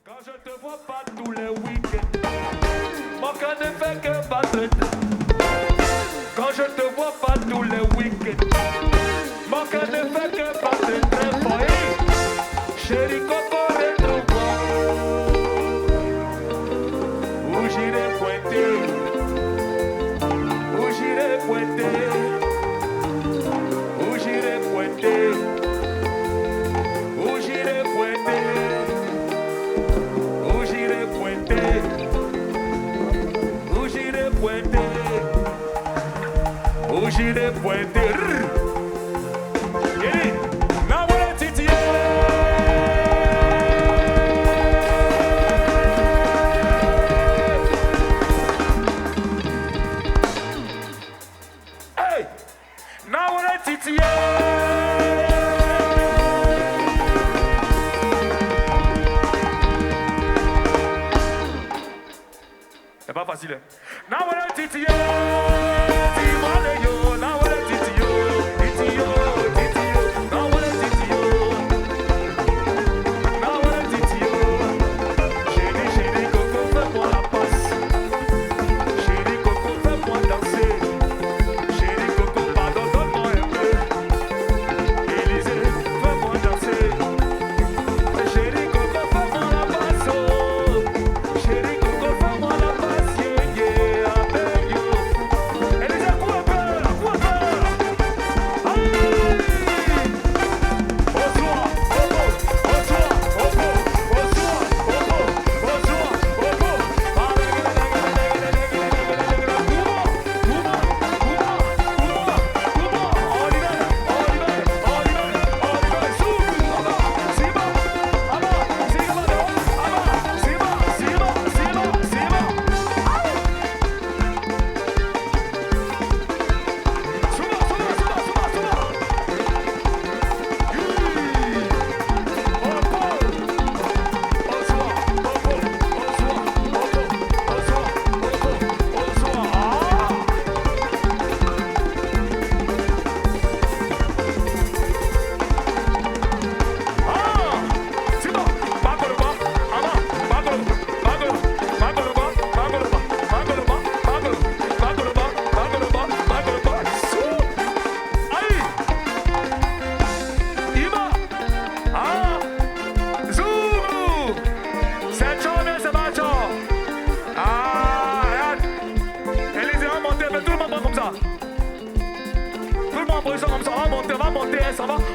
Quand je te vois pas tous les week-ends, mon cœur ne fait que battre. Quand je te vois pas tous les week-ends, mon cœur ne fait que battre très fort. Hey, chérie Coco, retrouve-moi. Où j'irai pointer, où j'irai pointer, où j'irai pointer, où j'irai pointer. Où j'irai pointer. Yeah. Now what a titi. Hey. Now what a titi. C'est pas facile. Hein? Now what a titi.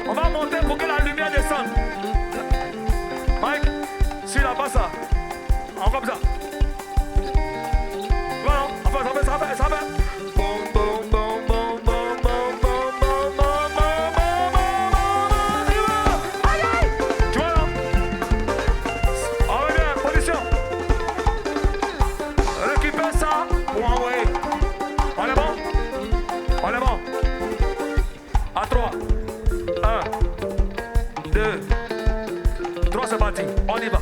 On va monter pour que la lumière descende. Mike, suis là-bas ça. On comme ça. Voilà, ça va. Tu vois là? On revient, position. Récupère ça pour envoyer. On est bon? À 3. 1, 2, 3, c'est parti, on y va.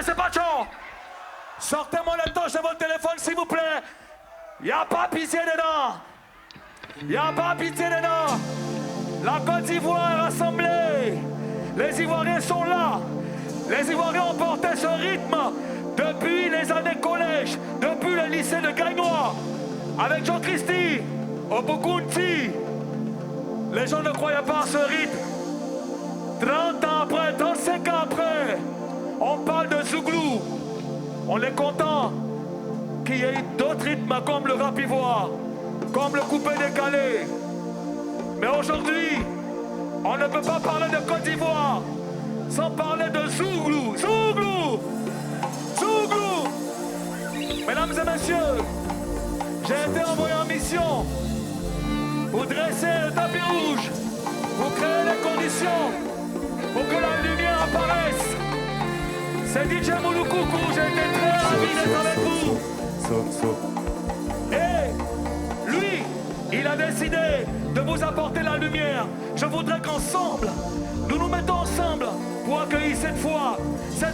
C'est pas chaud. Sortez-moi le touche de votre téléphone, s'il vous plaît. Y'a pas pitié dedans. La Côte d'Ivoire est rassemblée. Les Ivoiriens sont là. Les Ivoiriens ont porté ce rythme depuis les années collège, depuis le lycée de Gagnois, avec John Christie, Obukunti. Les gens ne croyaient pas à ce rythme. 30 ans après, 35 ans après, on parle de Zouglou. On est content qu'il y ait d'autres rythmes comme le rap ivoire, comme le coupé décalé. Mais aujourd'hui, on ne peut pas parler de Côte d'Ivoire sans parler de Zouglou. Mesdames et messieurs, j'ai été envoyé en mission pour dresser le tapis rouge, pour créer les conditions pour que la lumière apparaisse. C'est DJ Mouloukoukou, j'ai été très ravi d'être avec vous. Et lui, il a décidé de vous apporter la lumière. Je voudrais qu'ensemble, nous nous mettons ensemble ensemble pour accueillir cette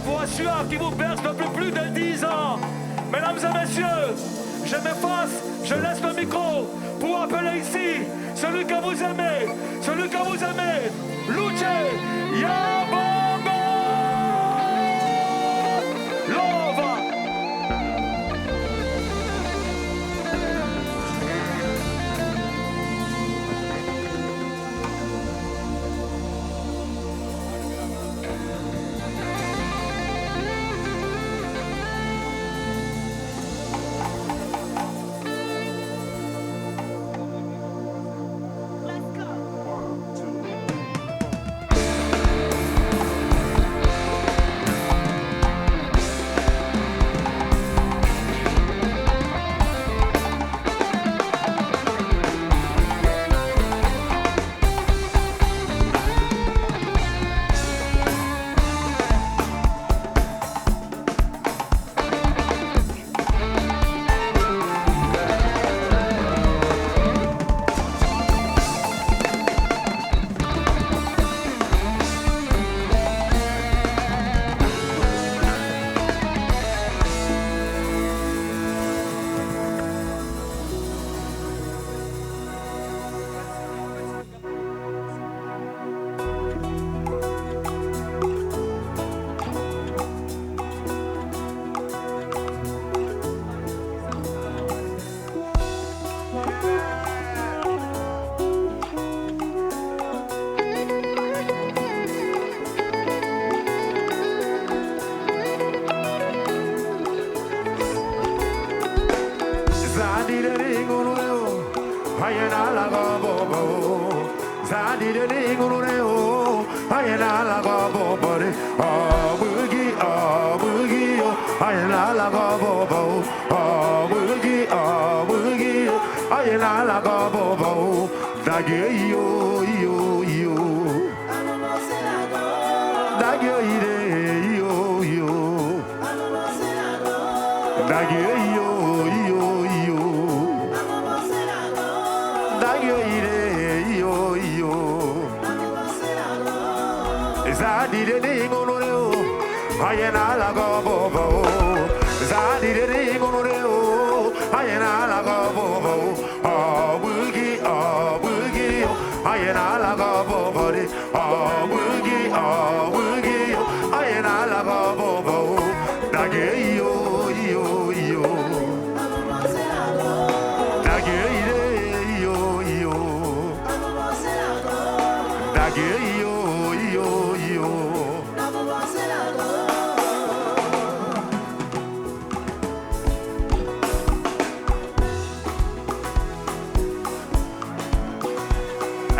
voix suave qui vous berce depuis plus de 10 ans. Mesdames et messieurs, je m'efface, je laisse le micro pour appeler ici celui que vous aimez, Luce Yabongo Lova.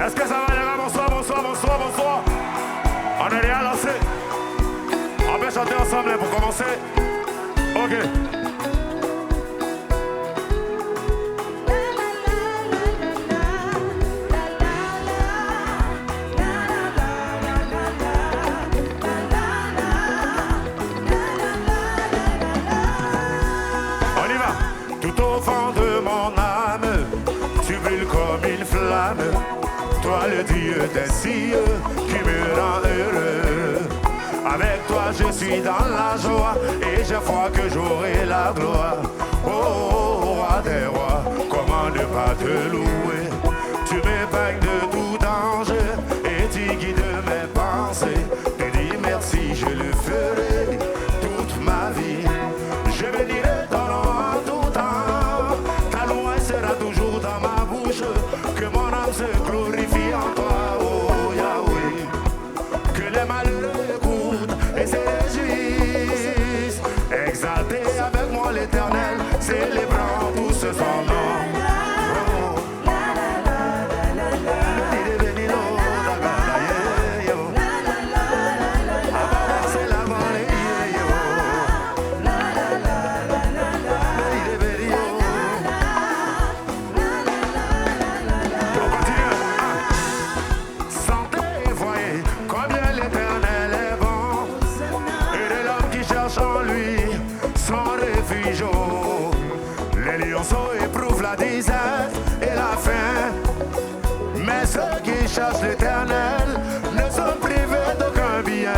Est-ce que ça va les gars? Bonsoir. On est déjà lancé. On peut chanter ensemble pour commencer. Ok. On y va. Tout au fond de mon âme, tu brûles comme une flamme. Toi le Dieu des cieux qui me rend heureux. Avec toi je suis dans la joie et je crois que j'aurai la gloire. Oh, roi des rois, comment ne pas te louer? Tu m'épargnes de tout danger et tu guides mes pensées. Te dis merci, je le ferai toute ma vie. Je bénirai ton nom en tout temps. Ta loi sera toujours dans ma bouche. Que mon âme se glorifie en toi, oh Yahweh. Que les malheureux écoutent et se réjouissent. Exalté avec moi l'Éternel, célébrant tous son nom. Les lionceaux éprouvent la disette et la faim, mais ceux qui cherchent l'Éternel ne sont privés d'aucun bien.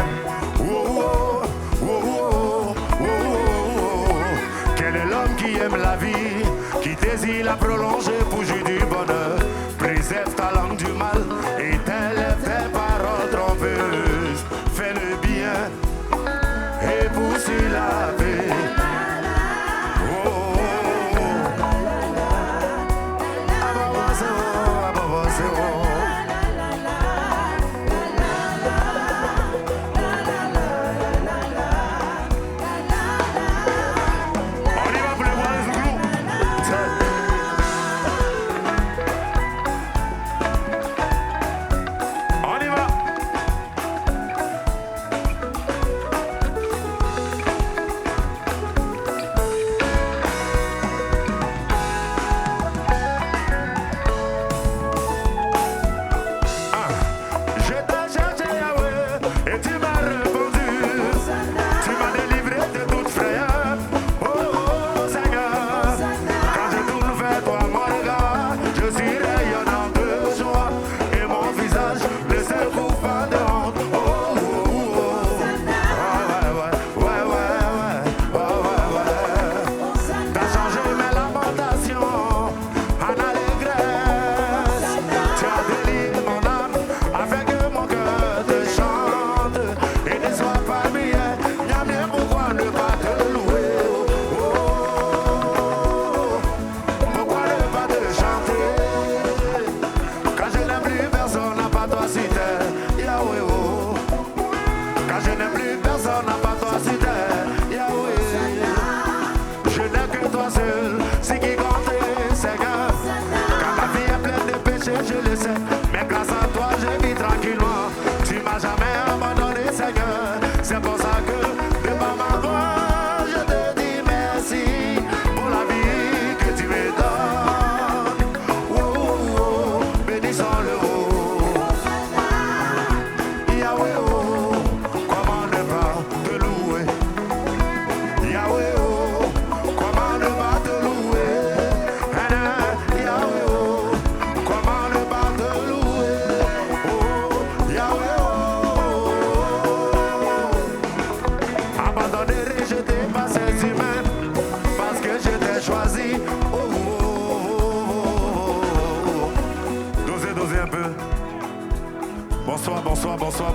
aime la vie, qui désire la prolonger pour jouir du bonheur. Préserve ta langue du mal et t'élève tes paroles trompeuses. Fais le bien et poursuis la paix.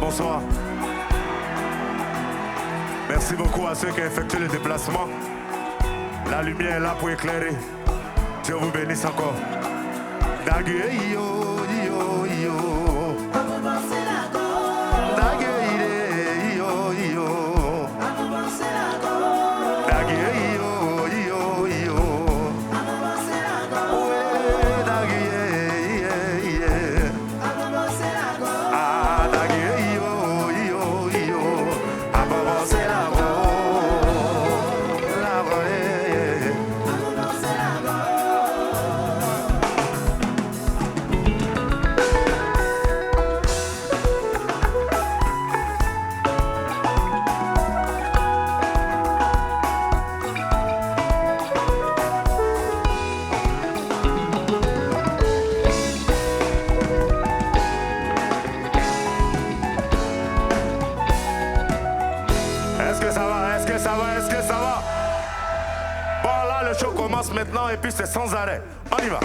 Bonsoir. Merci beaucoup à ceux qui ont effectué le déplacement. La lumière est là pour éclairer. Dieu vous bénisse encore. Maintenant et puis c'est sans arrêt. On y va.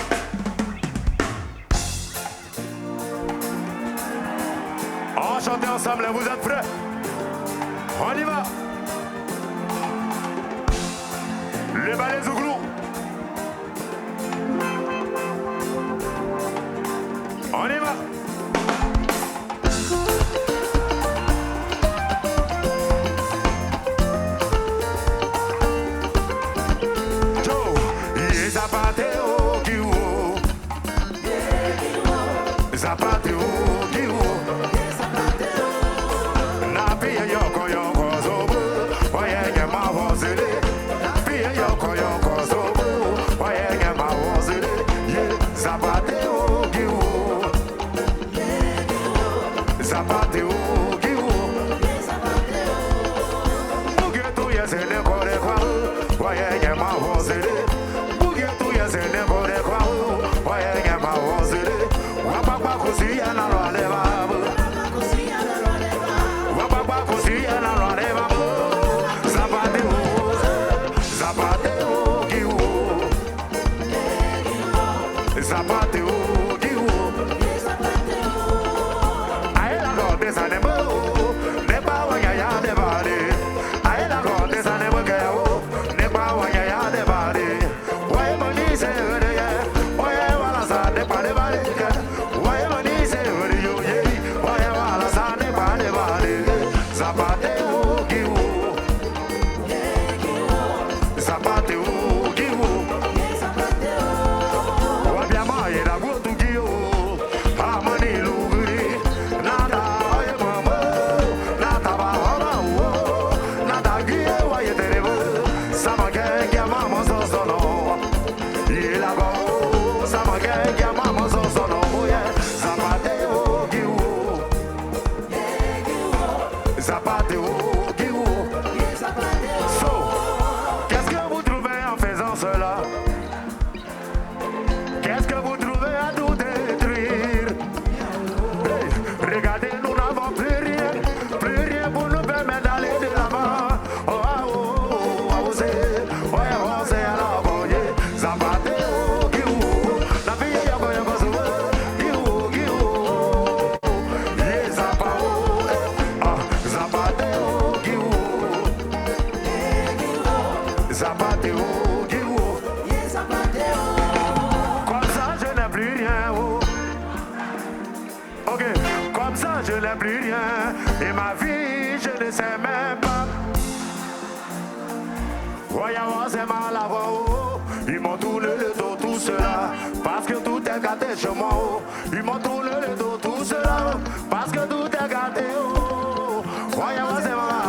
On va chanter ensemble, vous êtes prêts? On y va. Les balais Zouglou. On y va. Zapateo, Zapateo, Guiwo. Comme ça, je n'ai plus rien. Oh. Ok, comme ça, je n'ai plus rien. Et ma vie, je ne sais même pas. Voyons, c'est mal à voir. Oh. Ils m'ont tourné le dos, tout cela. Parce que tout est gâté chez moi. Oh. Ils m'ont tourné le dos, tout cela. Parce que tout est gâté. Oh. Voyons, c'est mal.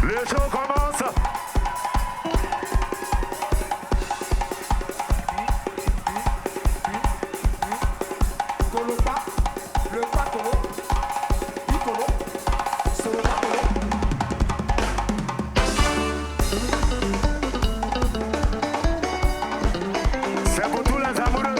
Le show commence. Colopa, le pas colo, Icolo, solo pas colo. C'est pour tous les amoureux.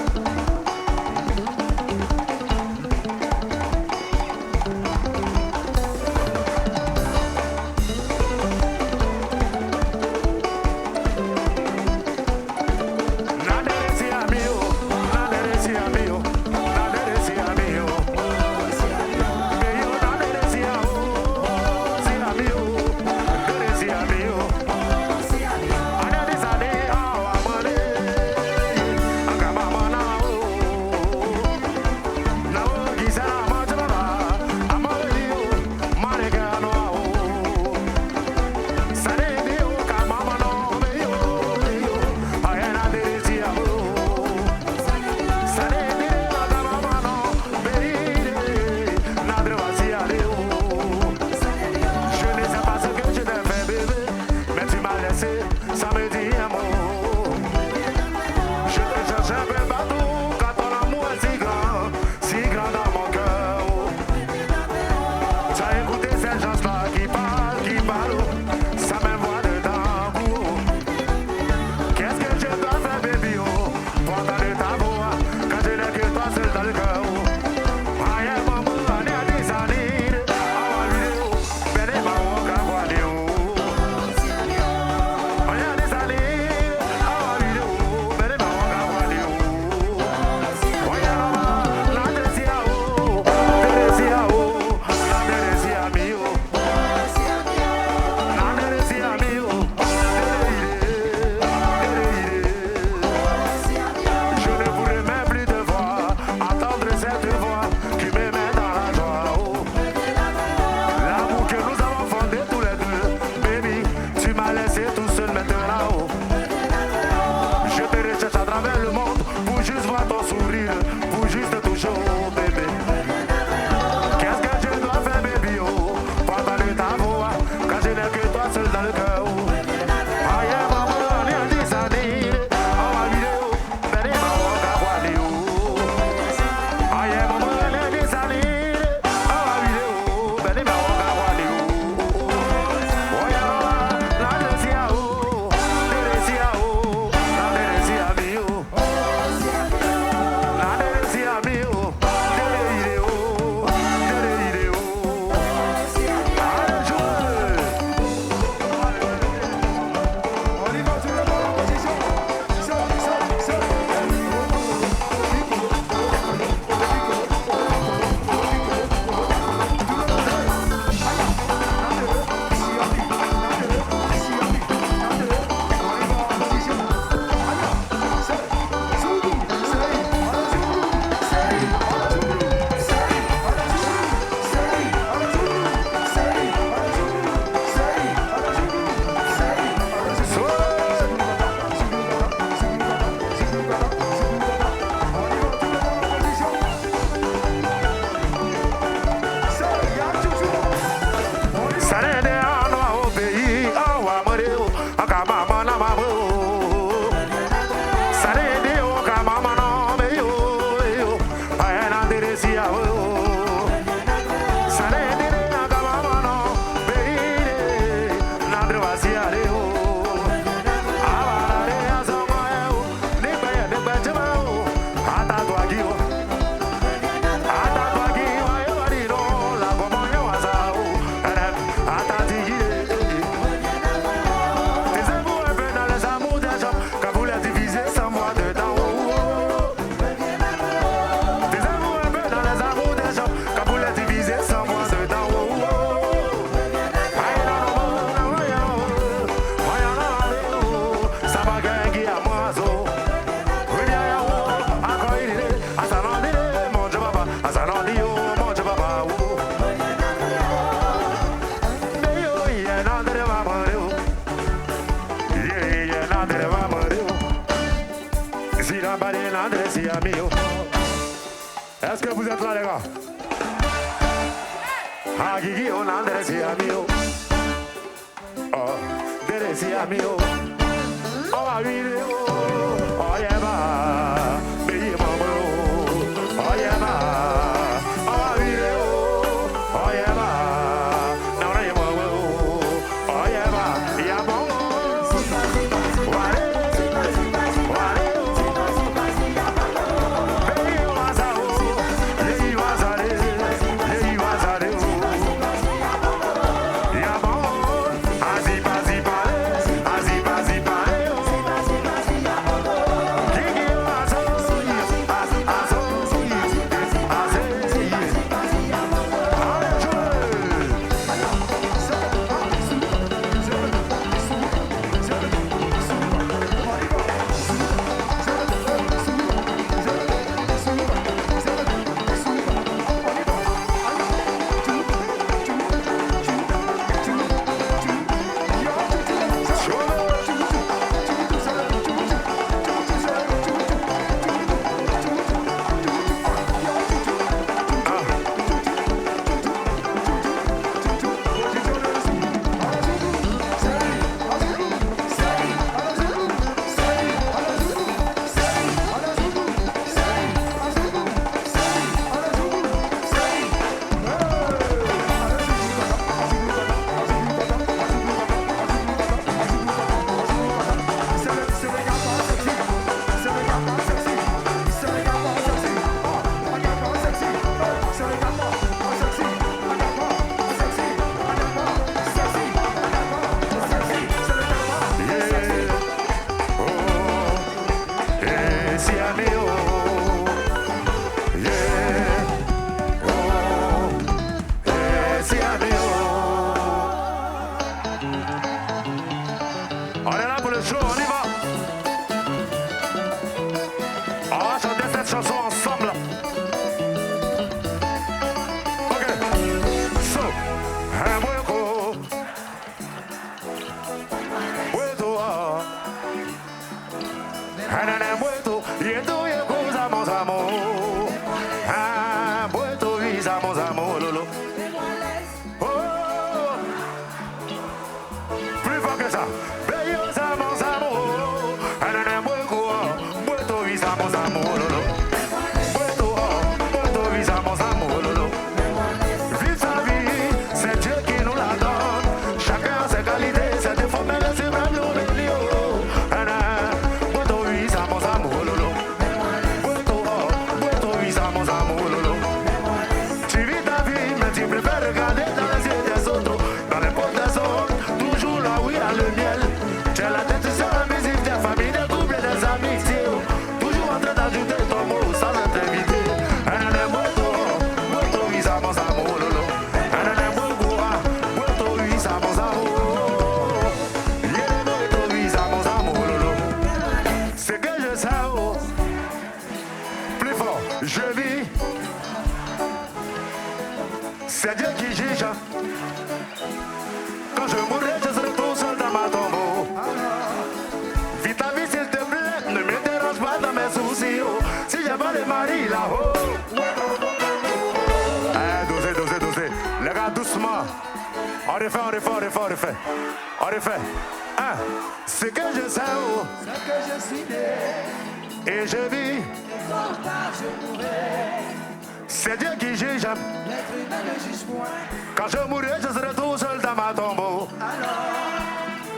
Attendre Est-ce que vous êtes là, les gars? Ah, Guigui, on a des amis. Oh, des amis. Oh, oui, oh, yeah, ma. Baby, mama. Oh, yeah, ma. Oh, oui, oh, yeah, ma. Now, yeah, mama. Oh, yeah, ma. Yeah, mama. On est là pour le show, on y va. On va chanter cette chanson ensemble. Ok. So, un bueco. Bueto. Un bueto. Yeto yeko zamo zamo. Un bueto y zamo zamo lolo. Oh. Plus fort que ça. Je vis, c'est Dieu qui juge. Quand je mourrai, je serai tout seul dans ma tombe. Vite ta vie, s'il te plaît, ne me dérange pas dans mes soucis. Oh. Si j'ai pas de mari là-haut. Dosez. Les gars, doucement. On refait. Hein? C'est que je sais où. C'est que je suis né. Et je vis. C'est Dieu qui juge. Quand je mourrai, je serai tout seul dans ma tombeau.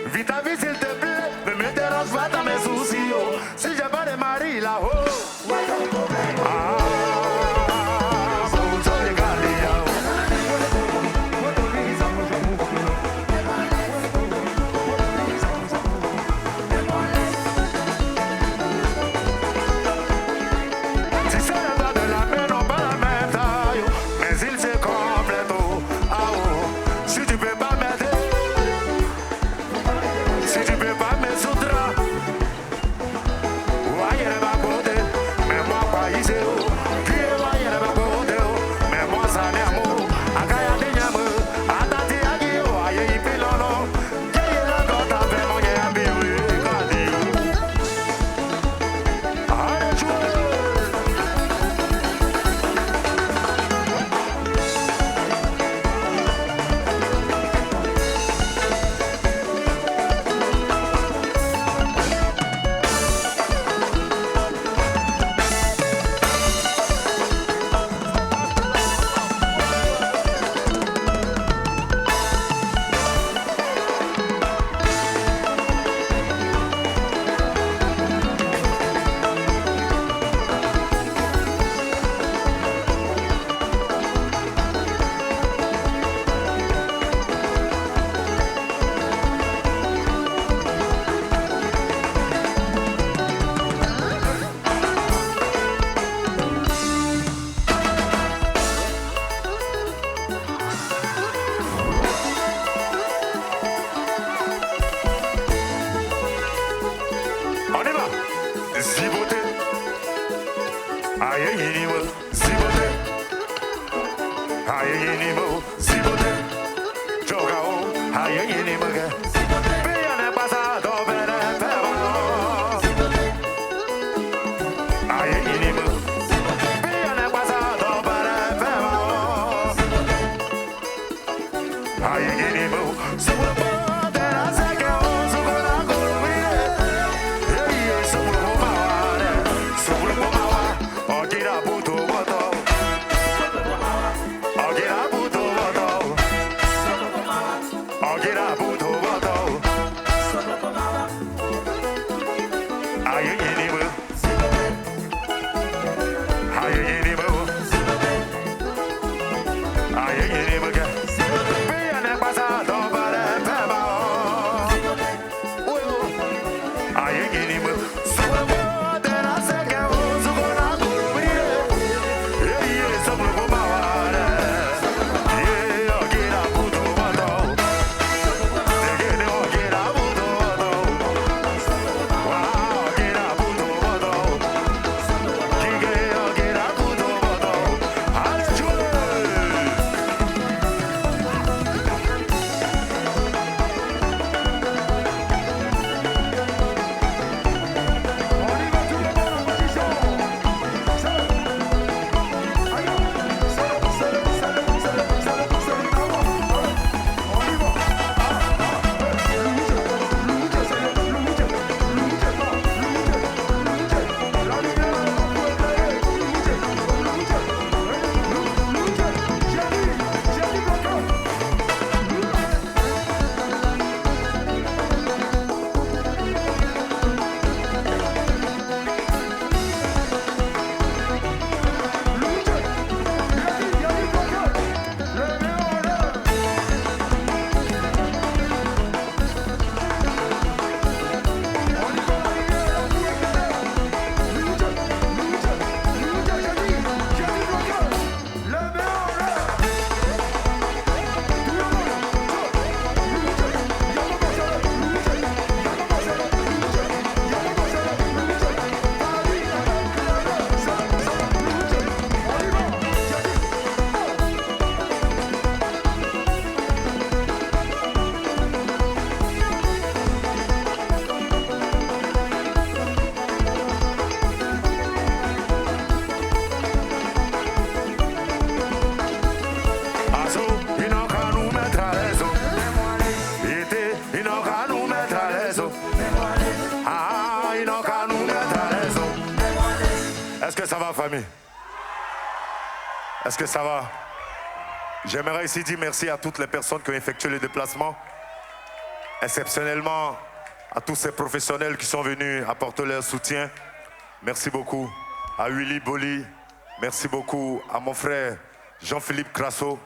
Vis ta vie s'il te plaît, ne me dérange pas dans mes soucis. Oh. Si j'ai pas de mari là-haut. Est-ce que ça va? J'aimerais ici dire merci à toutes les personnes qui ont effectué le déplacement. Exceptionnellement à tous ces professionnels qui sont venus apporter leur soutien. Merci beaucoup à Willy Boli. Merci beaucoup à mon frère Jean-Philippe Crasso.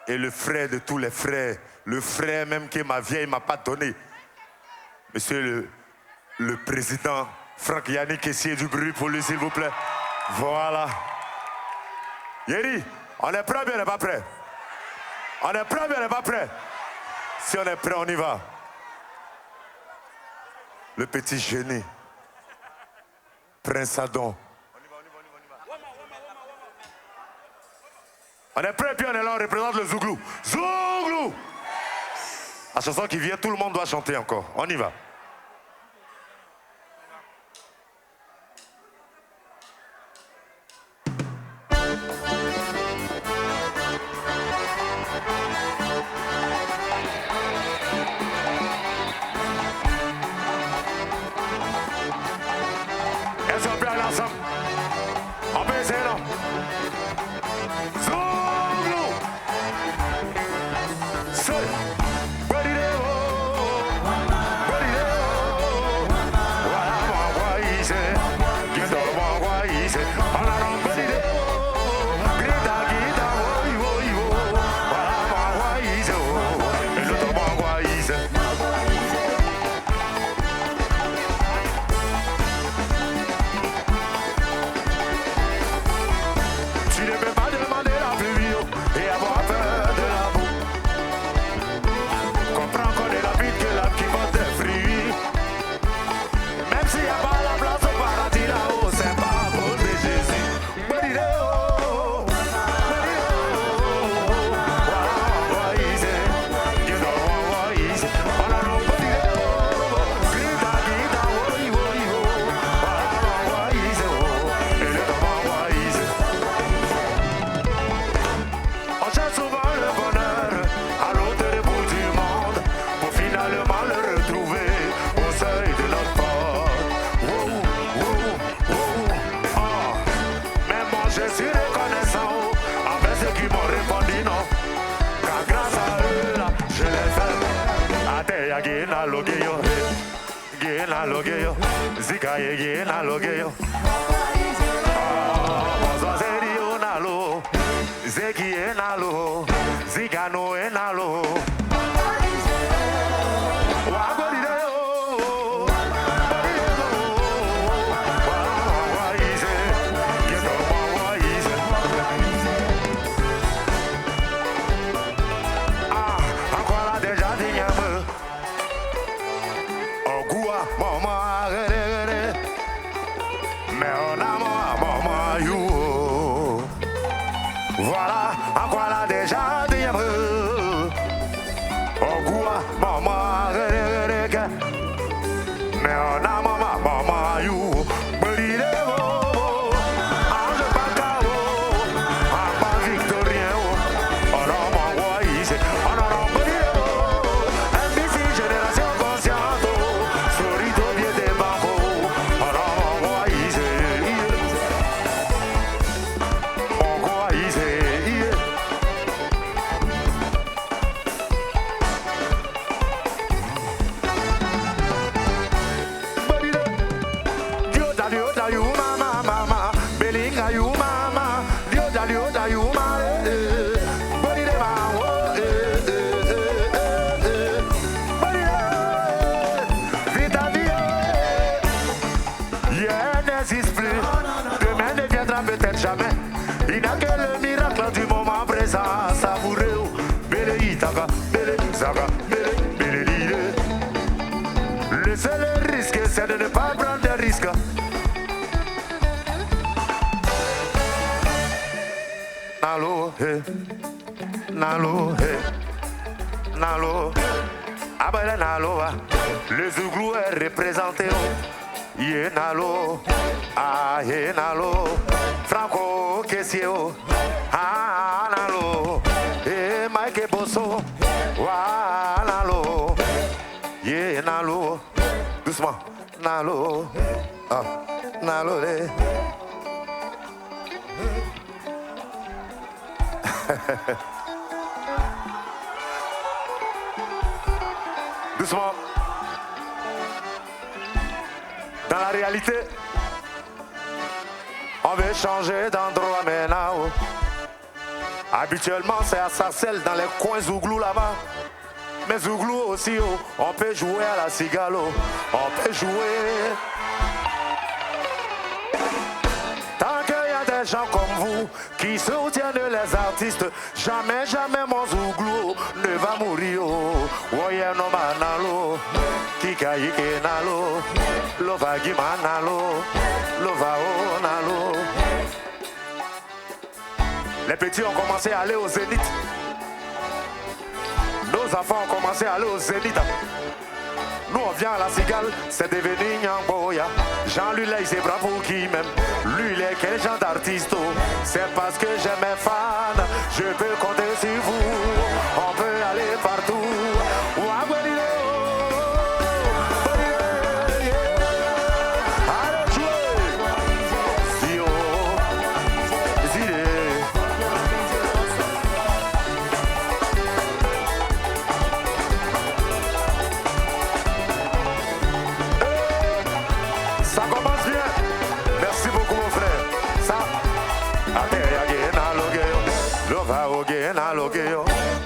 Et le frère de tous les frères. Le frère même que ma vieille ne m'a pas donné. Monsieur le président Franck Yannick Essier, du bruit pour lui, s'il vous plaît. Voilà. Yeri, on est prêt ou bien on n'est pas prêt? On est prêt ou bien on n'est pas prêt? Si on est prêt, on y va. Le petit génie. Prince Adam. On est prêt, puis on est là, on représente le Zouglou. Zouglou! La chanson qui vient, tout le monde doit chanter encore. On y va. Est-ce qu'on peut aller ensemble? On peut essayer, non? Zouglou! Seul! Le Zouglou est représenté. Yenalo, ah yenalo, Franco Kessio, ah nalo, Mike Bosso, wa nalo, yenalo, doucement, nalo, ah nalo Doucement. Dans la réalité, on veut changer d'endroit maintenant. Habituellement, c'est à Sarcelles, dans les coins Zouglou là-bas. Mais Zouglou aussi, on peut jouer à la cigale. On peut jouer. Tant qu'il y a des gens comme vous qui soutiennent les artistes, jamais, jamais mon Zouglou ne va mourir. Woye no manalo, kikaike nalo, lova gimanalo, lova onalo. Les petits ont commencé à aller au Zénith. Nos enfants ont commencé à aller au Zénith. Nous on vient à la cigale, c'est devenu Nyamboya. Jean-Louis Ley, c'est bravo qui m'aime. Lui il est quel genre d'artiste? C'est parce que j'ai mes fans. Je peux compter sur vous. On peut aller partout.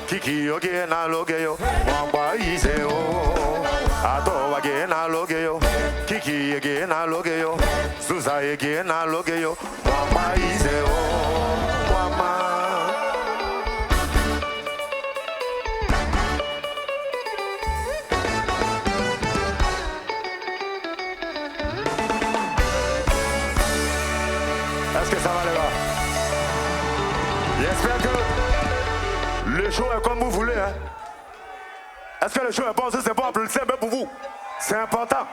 Kiki oge na logeyo, mwamba iseo. Ato age na logeyo, Kiki age na logeyo, Suza age na logeyo, mwamba iseo. Mwamba. Est-ce que ça va les gars? J'espère que le show est comme vous voulez, hein? Est-ce que le show est bon? C'est bon, applaudissez un peu pour vous. C'est important.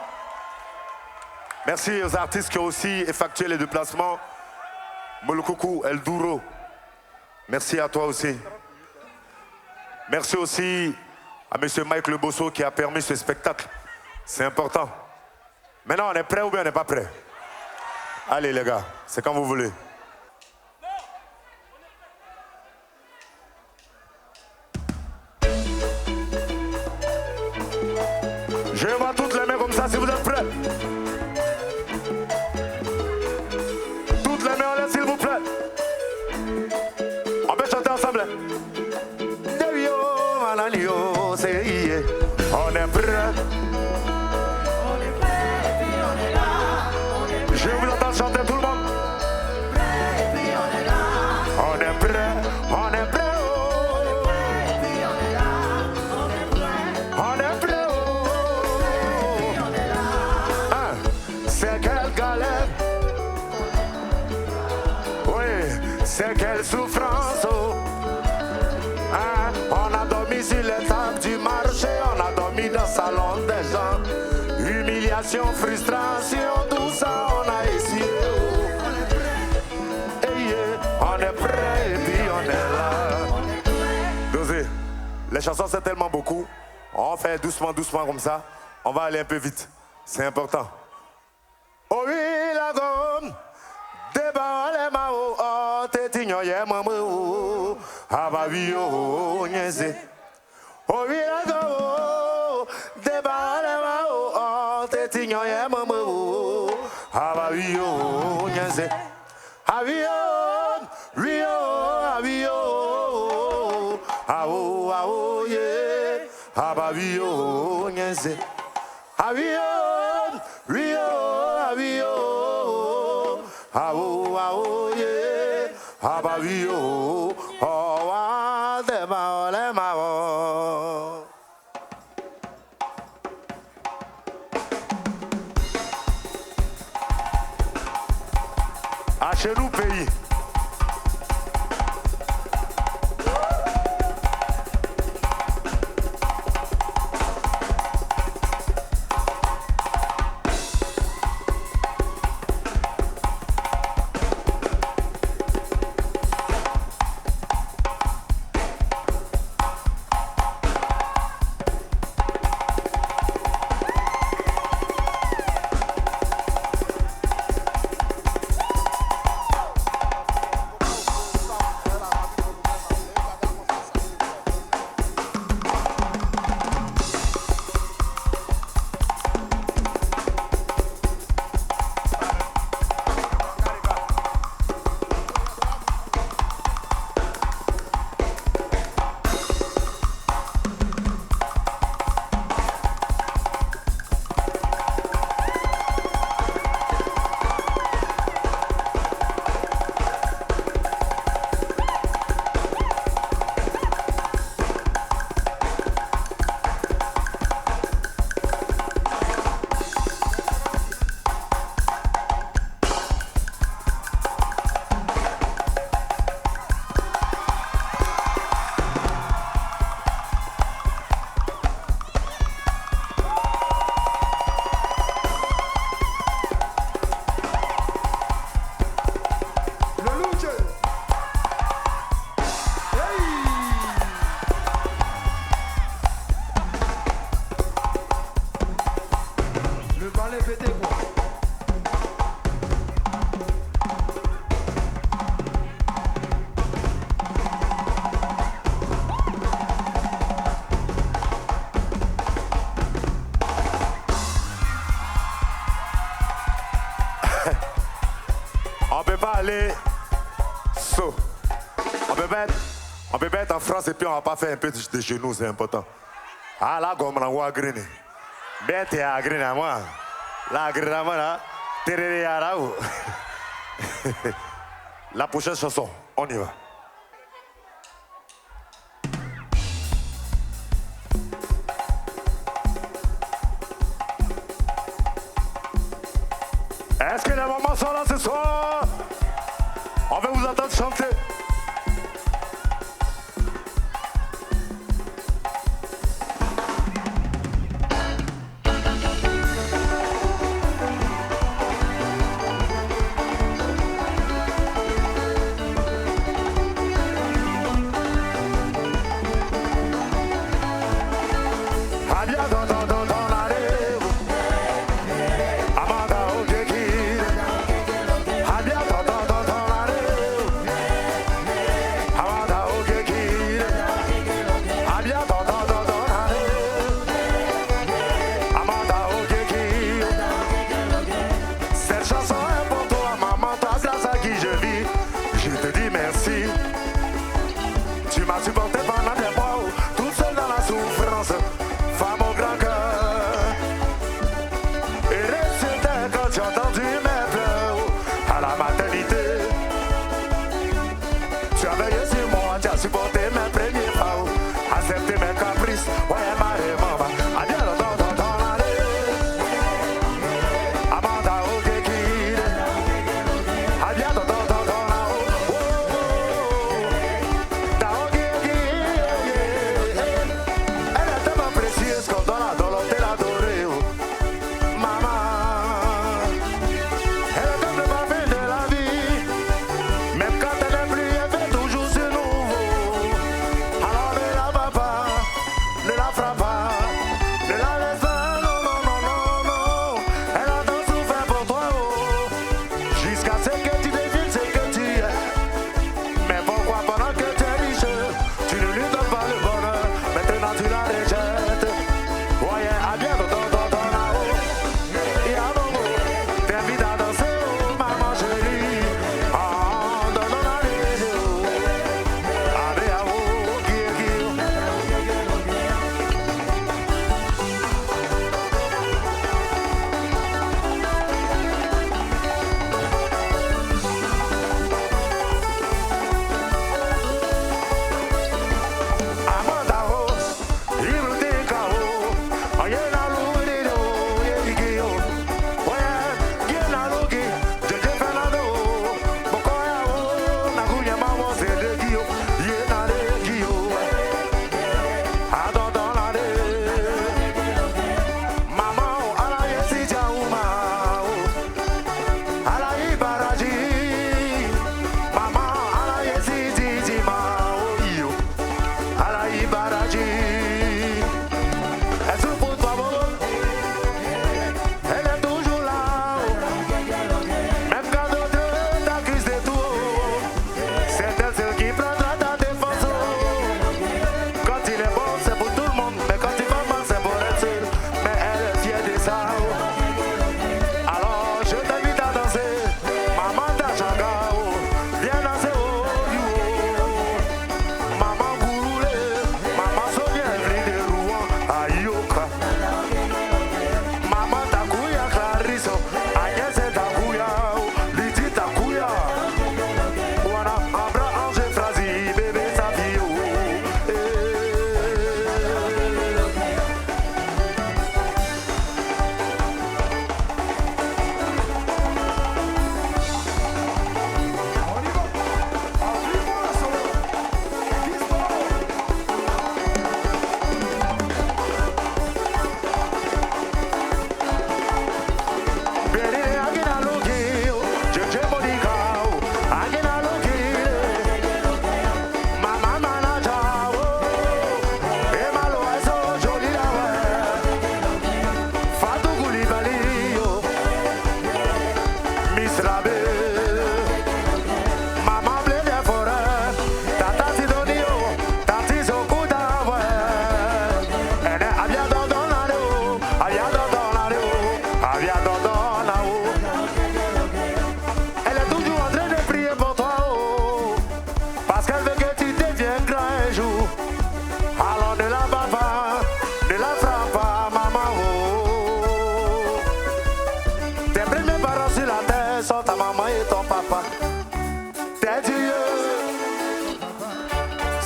Merci aux artistes qui ont aussi effectué les déplacements. Molokoko, El Duro. Merci à toi aussi. Merci aussi à M. Mike Le Bosso qui a permis ce spectacle. C'est important. Maintenant, on est prêt ou bien on n'est pas prêt? Allez les gars, c'est quand vous voulez. Je vois toutes les mains comme ça si vous êtes prêts. Toutes les mains en l'air s'il vous plaît. On peut chanter ensemble. On est prêts. Je vous entends chanter tout le monde. On est prêts. On est prêts. On est prêts. C'est quelle galère. Oui, c'est quelle souffrance. On a dormi sur les tables du marché. On a dormi dans le salon des gens. Humiliation, frustration, tout ça on a essayé. On est prêt et puis on est là. Dosé, les chansons c'est tellement beaucoup. On fait doucement, doucement comme ça. On va aller un peu vite. C'est important. Oh oui, la gomme. Débat les mao. Oh, t'es tignon, y'a maman. Abavio, nyeze. Oh oui, la gomme. Débat les mao. Oh, t'es tignon, y'a maman. Abavio, nyeze. Avion, Rio, avion. Ao, ao, yeah. Abavio, nyeze. Avion, Rio, avion. Ao, ao, yeah. Abavio, oh, ah, de mao, le mao. À chez nous, pays. Allez, so. On peut mettre en France et puis on va pas faire un peu de genoux, c'est important. Ah là, comme on a voit green. Bête et à green à moi. La green à moi là. Tereré à la ou. La prochaine chanson, on y va. Est-ce que les mamans sont là ce soir? On va vous entendre chanter.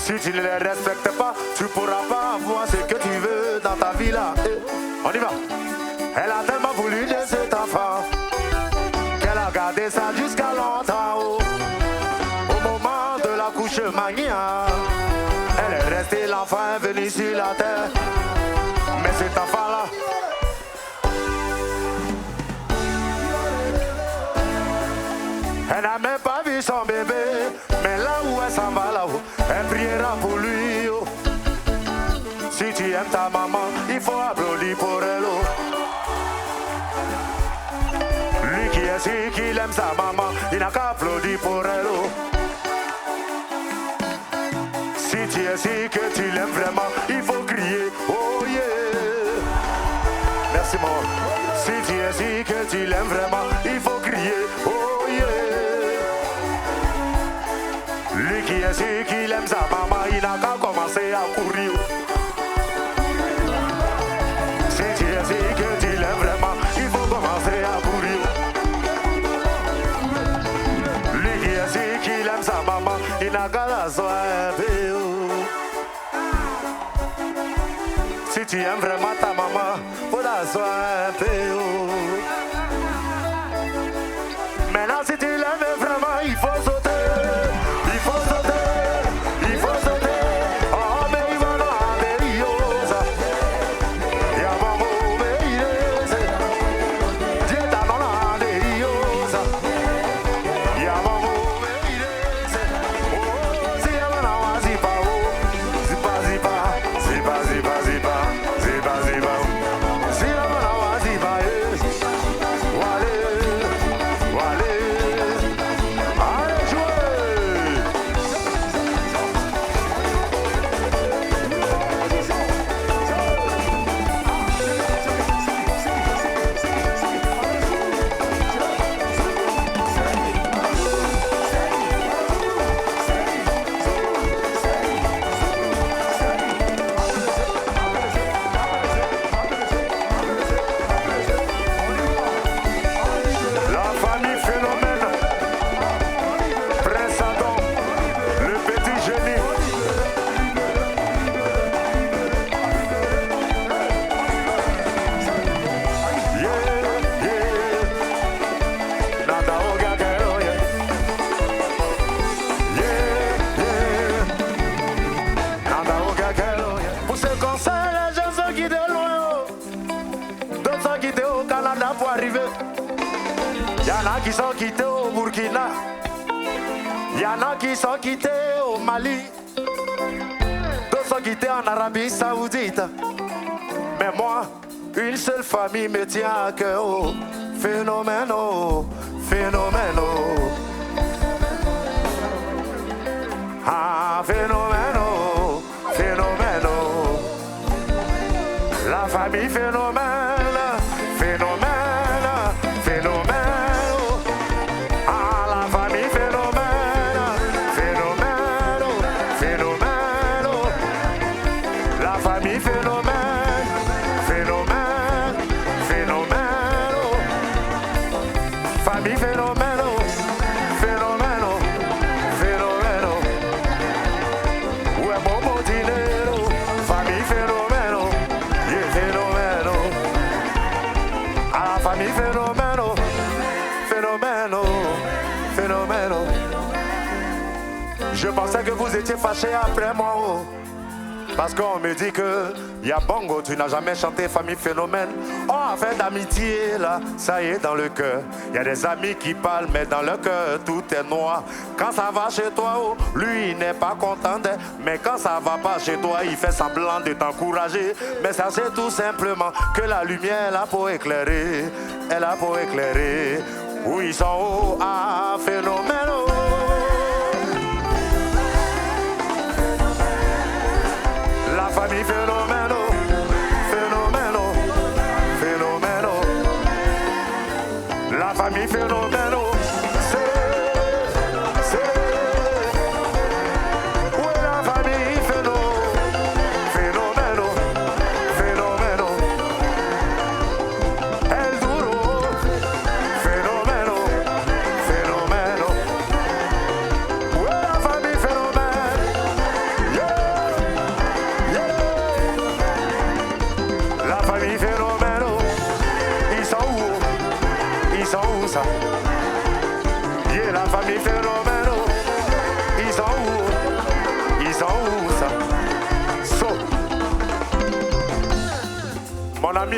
Si tu ne les respectes pas, tu pourras pas avoir ce que tu veux dans ta vie là. On y va. Elle a tellement voulu de cet enfant qu'elle a gardé ça jusqu'à longtemps. Au moment de l'accouchement, elle est restée l'enfant venu sur la terre. Mais cet enfant-là, elle n'a même pas vu son bébé. Mais là où elle s'en va là-haut, elle priera pour lui. Si tu aimes ta maman, il faut applaudir pour elle. Lui qui est sûr qu'il aime sa maman, il n'a qu'à applaudir pour elle. Si tu es sûr que tu l'aimes vraiment, il faut crier, oh yeah. Merci maman. Si tu es sûr que tu l'aimes vraiment, il faut crier, oh yeah. Lui qui est sûr qu'il aime sa maman, il n'a qu'à commencer à courir. Si tu es sûr que tu l'aimes vraiment, il faut commencer à courir. Lui qui est sûr qu'il aime sa maman, il n'a qu'à la soirée. Si tu aimes vraiment ta maman, faut la soirée. Maintenant si tu l'aimes vraiment, il faut sauter. Qui sont quittés au Burkina, il y en a qui sont quittés au Mali, d'autres sont quittés en Arabie Saoudite. Mais moi, une seule famille me tient à cœur. Oh, phénomène, oh, phénomène, oh. Ah, phénomène, oh, phénomène, oh. La famille phénomène, phénomène. Je pensais que vous étiez fâchés après moi, oh. Parce qu'on me dit que y'a Bongo, tu n'as jamais chanté Famille Phénomène. Oh, affaire d'amitié, là, ça y est dans le cœur. Y a des amis qui parlent, mais dans leur cœur, tout est noir. Quand ça va chez toi, oh, lui, il n'est pas content. Mais quand ça va pas chez toi, il fait semblant de t'encourager. Mais ça, c'est tout simplement que la lumière, elle a pour éclairer. Elle a pour éclairer. Où ils sont, oh, ah, Phénomène, oh. La famille phénomène, phénomène, phénomène. La famille phénomène, c'est. Où est la famille phénomène, phénomène. El Duro, phénomène, phénomène. Où est la famille phénomène? Yeah.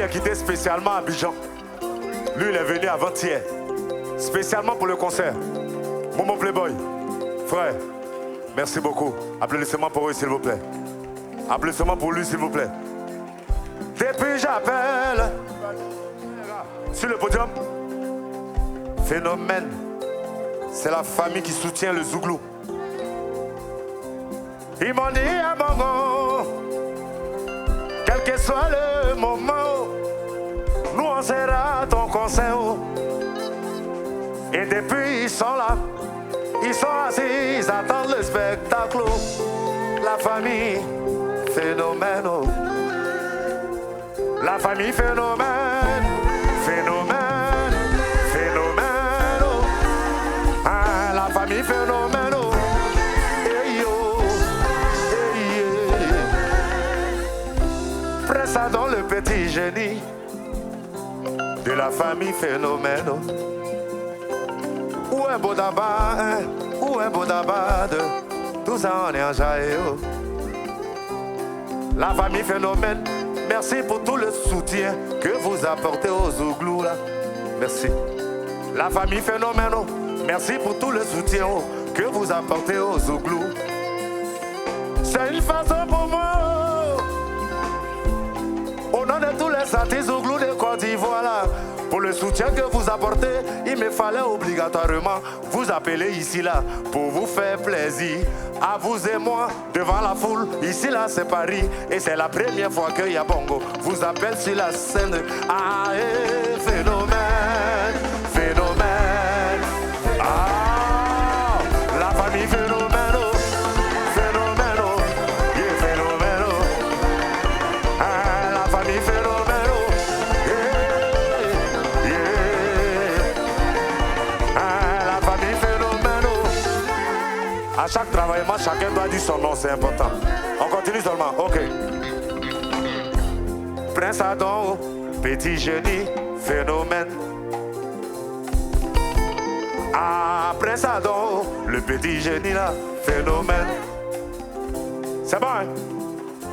est quitté spécialement à Abidjan. Lui, il est venu avant-hier. Spécialement pour le concert. Momo Playboy. Frère, merci beaucoup. Applaudissements pour eux, s'il vous plaît. Applaudissements pour lui, s'il vous plaît. Depuis j'appelle sur le podium. Phénomène. C'est la famille qui soutient le Zouglou. Ils m'ont dit à Bongo, quel que soit le moment, nous on sera ton concert. Et depuis ils sont là, ils sont assis, ils attendent le spectacle. La famille phénomène. La famille phénomène, phénomène, phénomène. Ah, la famille phénomène. Ça dans le petit génie de la famille phénomène. Où un beau d'abord, où un beau d'abord, tout ça on est en jaillot. La famille phénomène, merci pour tout le soutien que vous apportez aux Zouglou là. Merci. La famille phénomène, merci pour tout le soutien que vous apportez aux Zouglou. C'est une façon pour moi. Au nom de tous les artistes Zouglou de Côte d'Ivoire là, pour le soutien que vous apportez, il me fallait obligatoirement vous appeler ici là pour vous faire plaisir. À vous et moi, devant la foule, ici là c'est Paris. Et c'est la première fois que Yabongo vous appelle sur la scène. Ah, phénomène, phénomène. Ah, la famille phénomène. À chaque travaillement, chacun doit dire son nom, c'est important. On continue seulement, ok. Prince Adam, petit génie, phénomène. Ah, Prince Adam, le petit génie là, phénomène. C'est bon, hein?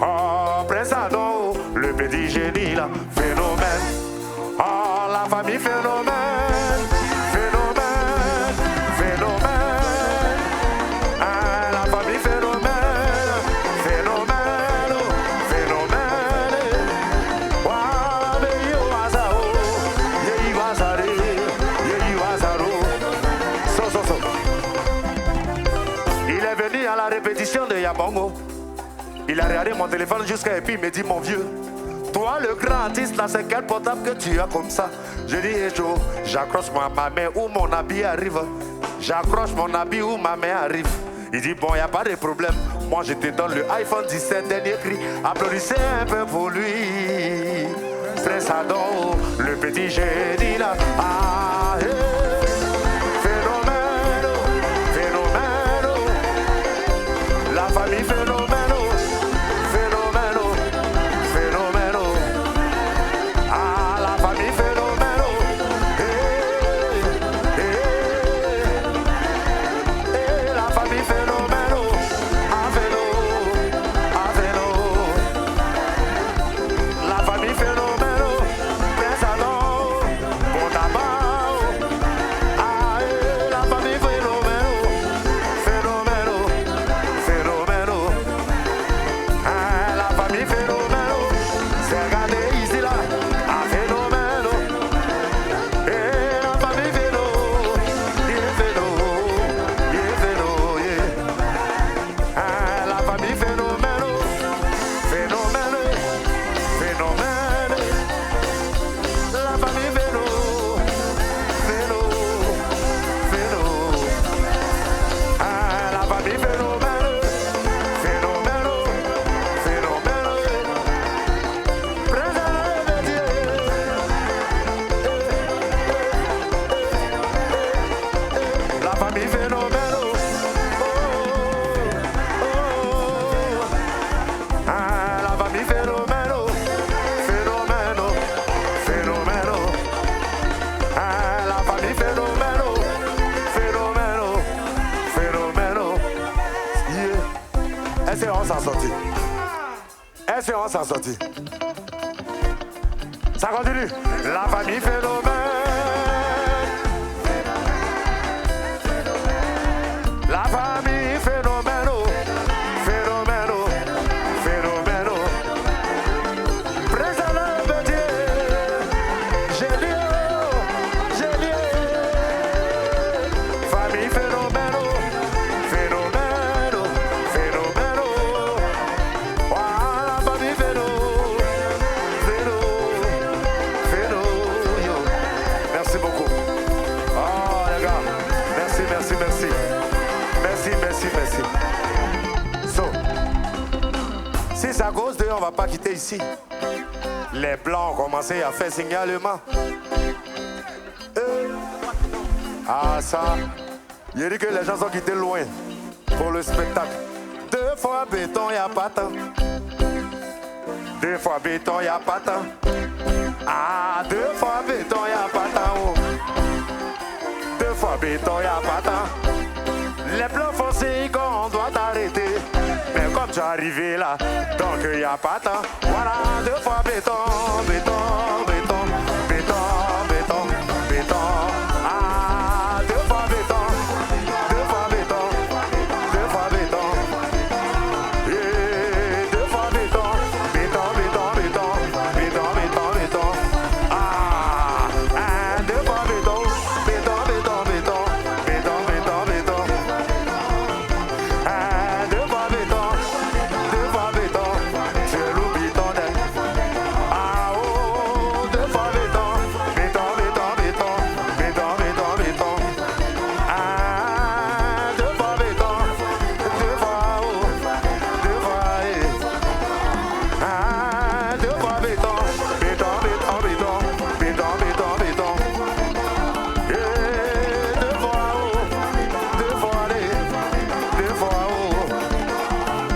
Oh, Prince Adam, le petit génie là, phénomène. Oh, la famille phénomène. De Yabongo. Il a regardé mon téléphone jusqu'à et puis il me dit mon vieux, toi le grand artiste là, c'est quel portable que tu as comme ça? Je dis hey Joe, j'accroche ma main où mon habit arrive. J'accroche mon habit où ma main arrive. Il dit bon, y a pas de problème. Moi je te donne le iPhone 17 dernier cri. Applaudissez un peu pour lui. Prince Adam, le petit génie là. Ah, hey. Famille phénomène, phénomène, phénomène. Ah, la famille phénomène. La famille phénomène. À vélo, à vélo. La famille phénomène. Prince Adam, bon tabac. Ah, la famille phénomène. Phénomène. Est-ce qu'on s'en sortit? Ça continue. La famille phénomène. La famille phénoméno. Phénoméno. Phénoméno. Président de Dieu. Gélieu. Famille phénoméno. Phénoméno. Phénoméno. Voilà, famille phénoméno. Merci beaucoup. Oh les gars, merci. So, si c'est à cause d'eux, on va pas quitter ici. Les blancs ont commencé à faire signalement. Ah ça, il dit que les gens sont quittés loin pour le spectacle. 2 fois béton, y a pas tant. 2 fois béton, y a pas tant. Ah, 2 fois béton, y a pas tant. Oh. 2 fois béton, y a pas tant. Les plans foncés qu'on doit t'arrêter. Mais comme tu es arrivé là, donc y a pas tant. Voilà, 2 fois béton. Ah, 2 fois béton. 2 fois béton. 2 fois béton. Yeah, 2 fois béton. Béton. Ah, 2 fois béton. Béton. Ah, 2 fois béton. 2 fois béton. C'est le béton d'elle. Ah, oh, 2 fois béton. Béton. Ah, 2 fois béton. 2 fois, oh, 2 fois, eh. Ah, 2 fois béton. Béton. Yeah, 2 fois, oh, 2 fois, allez. 2 fois, oh.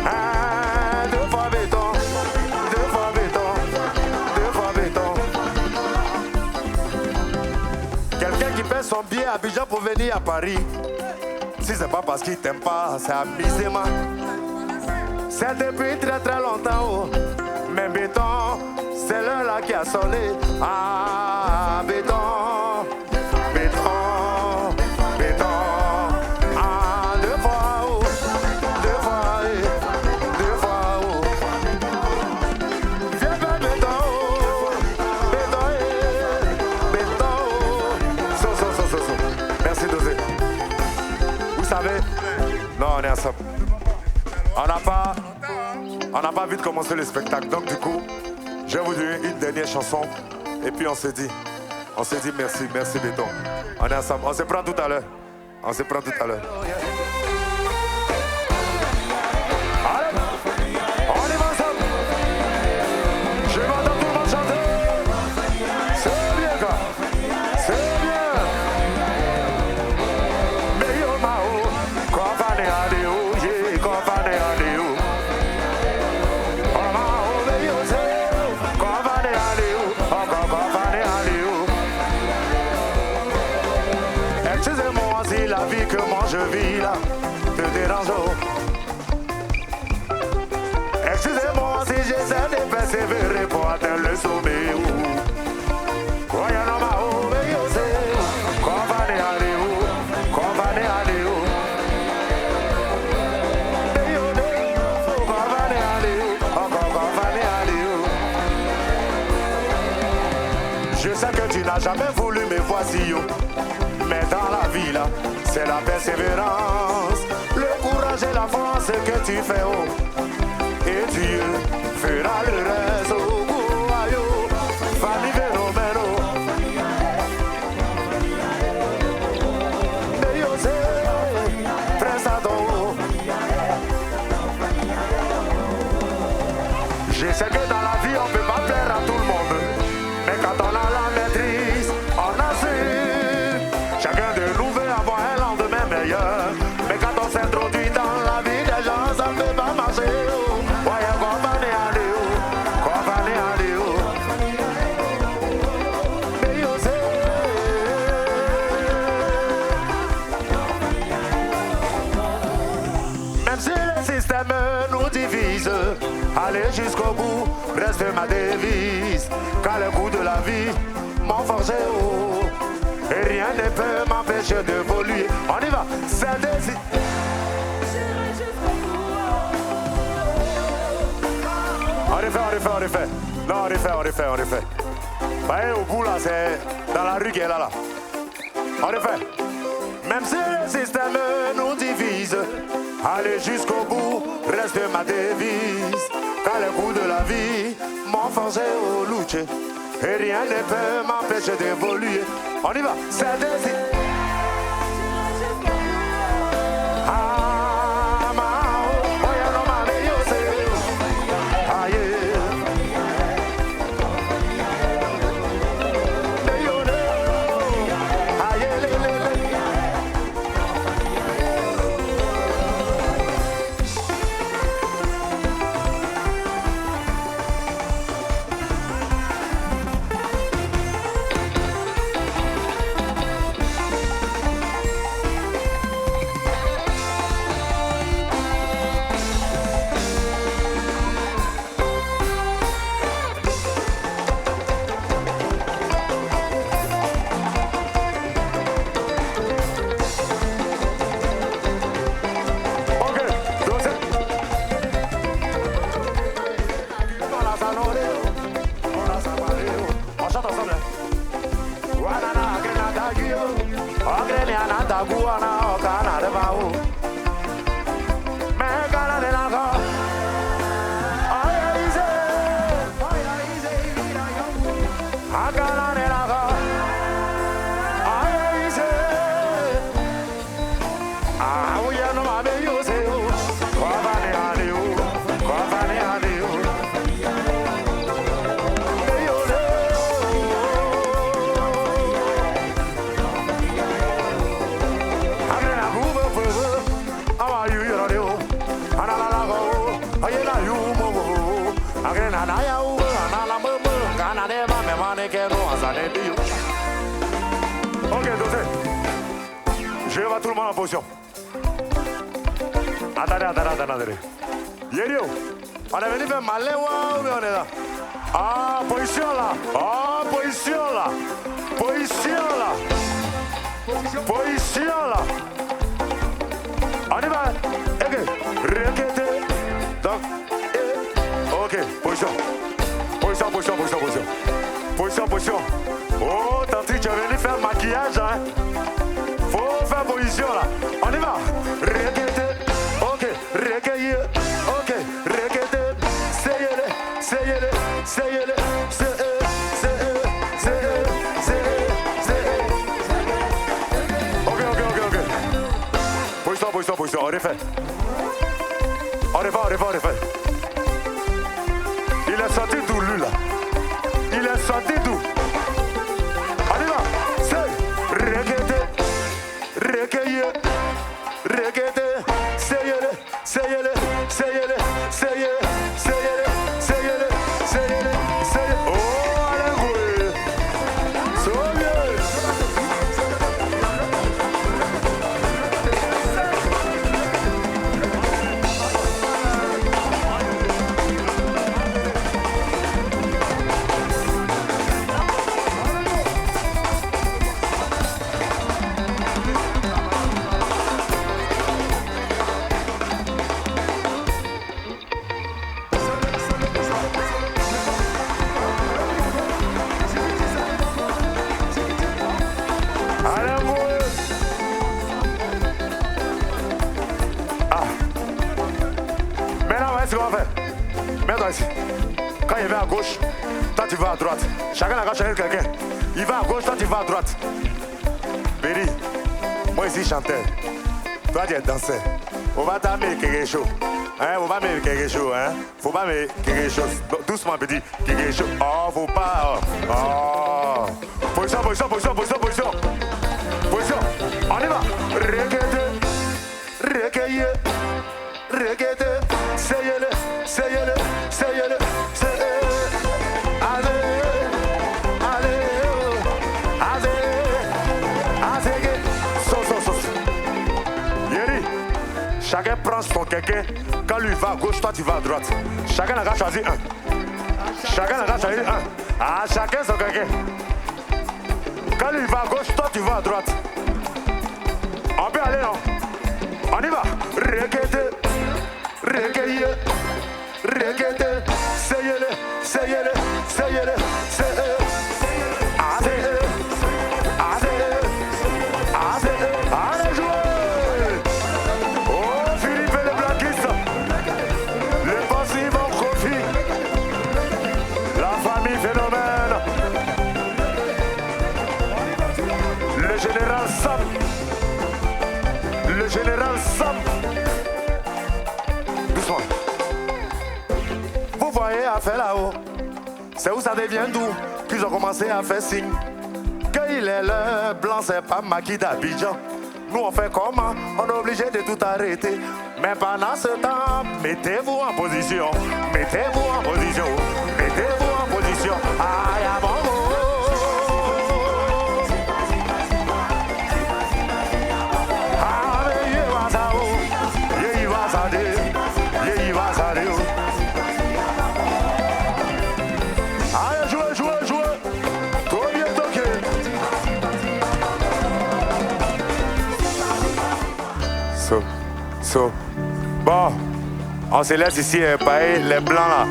Ah, 2 fois béton. 2 fois béton. 2 fois béton. Quelqu'un qui paie son billet à Abidjan pour venir à Paris. Si c'est pas parce qu'il t'aime pas, c'est amusement. C'est depuis très longtemps, oh. Mais béton, c'est l'heure là qui a sonné. Ah, béton. Ah, 2 fois, oh. 2 fois, eh. 2 fois, oh. Viens faire béton, oh. Béton, eh. Béton, oh. So. Merci, Dosé. Vous savez, non, on est ensemble. On n'a pas vite commencé le spectacle. Donc du coup, je vais vous donner une dernière chanson. Et puis on se dit merci béton. On est ensemble. On se prend tout à l'heure. Allez, on y va ensemble. Je vais entendre tout le monde chanter. C'est bien, gars. C'est bien. Mais yo, Mao, qu'on va aller à Léo, yeah, qu'on va aller à Léo. Excusez-moi si la vie que moi je vis là te dérange. Excusez-moi si j'essaie de persévérer pour atteindre le sommet. Voyons ma oh, mais yo c'est qu'on va aller à Léo. Mais yo, qu'on va aller à Léo. Qu'on va aller à Léo. Je sais que tu n'as jamais voulu me voici yo. Mais dans la vie là, c'est la persévérance, le courage et la force que tu fais, oh. Et Dieu fera le reste, oh, oh, aïe, oh. Famille phénomène, oh. Mais yo, c'est pressado, oh. Je sais que dans la vie, on peut pas plaire à tout le monde. Mais quand on a la maîtrise, on a su. Chacun de nous veut avoir un lendemain meilleur. Mais quand on s'introduit dans la vie des gens, ça ne peut pas marcher. Voyez qu'on va aller à Léo. Mais yo c'est. Même si système nous divise. Aller jusqu'au bout, reste ma devise. Car le goût de la vie m'ont forgé haut. Et rien ne peut m'empêcher d'évoluer. On y va, c'est désir. On refait. Non, on refait. Voyez, au bout là, c'est dans la rue qui est là. On refait. Même si le système nous divise, aller jusqu'au bout reste ma devise. Car le goût de la vie m'ont forgé au luce. Et rien ne peut m'empêcher d'évoluer. On y va, c'est désir. Ok, dosé. Je vais tout le monde en position. Attendez. Yério, on est venu faire malin ou bien on est là? Ah, position là. On y va. Ok, requêtez. Donc, ok, position. Position. Oh, Tantri, tu es venu faire maquillage, hein? Faut faire position là. On y va. Requêtez. Ok, recueillez. Ok, requêtez. Sayez-le. Ok. Position. On refait. Il est sorti d'où lui là? On y va. C'est requêtez. Sayez-le. Oh, allez, oui. So bien. Mets-toi ici. Quand il va à gauche, toi tu vas à droite. Chacun a chacun quelqu'un. Il va à gauche, toi tu vas à droite. Béri, moi ici chanteur. Toi tu es danseur. On va t'amener quelque chose. Hein, on va mettre quelque chose. Hein. Faut pas mettre quelque chose. Doucement petit. Quelque chose. Oh, faut pas. Oh. Position. On y va. Recueillez. Sayez-le. Chacun prends son kéké. Quand lui va à gauche, toi tu vas à droite. Chacun n'a qu'à choisir un. Chacun n'a qu'à choisir un. Ah, chacun son kéké. Quand lui va à gauche, toi tu vas à droite. On peut aller, non? On y va. Requête, requête, requête. Seyele, seyele, seyele, seyele. Allez jouer! Oh, Philippe et les Blackistes, les passifs en profit, la famille phénomène, le général Sam, le général Sam. Doucement. Vous voyez à faire là-haut, c'est où ça devient doux qu'ils ont commencé à faire signe. Il est le blanc, c'est pas maquis d'Abidjan. Nous on fait comment? On est obligé de tout arrêter. Mais pendant ce temps, mettez-vous en position. Mettez-vous en position. Mettez-vous en position. Aïe, à bon mot. Ah, mais il va ça où? Il va ça dire. Il va ça dire. Allez, jouez, jouez, jouez. Trop bien toqué. Bon, on se laisse ici payer les blancs là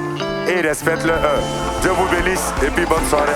et respecte-le. Dieu vous bénisse et puis bonne soirée.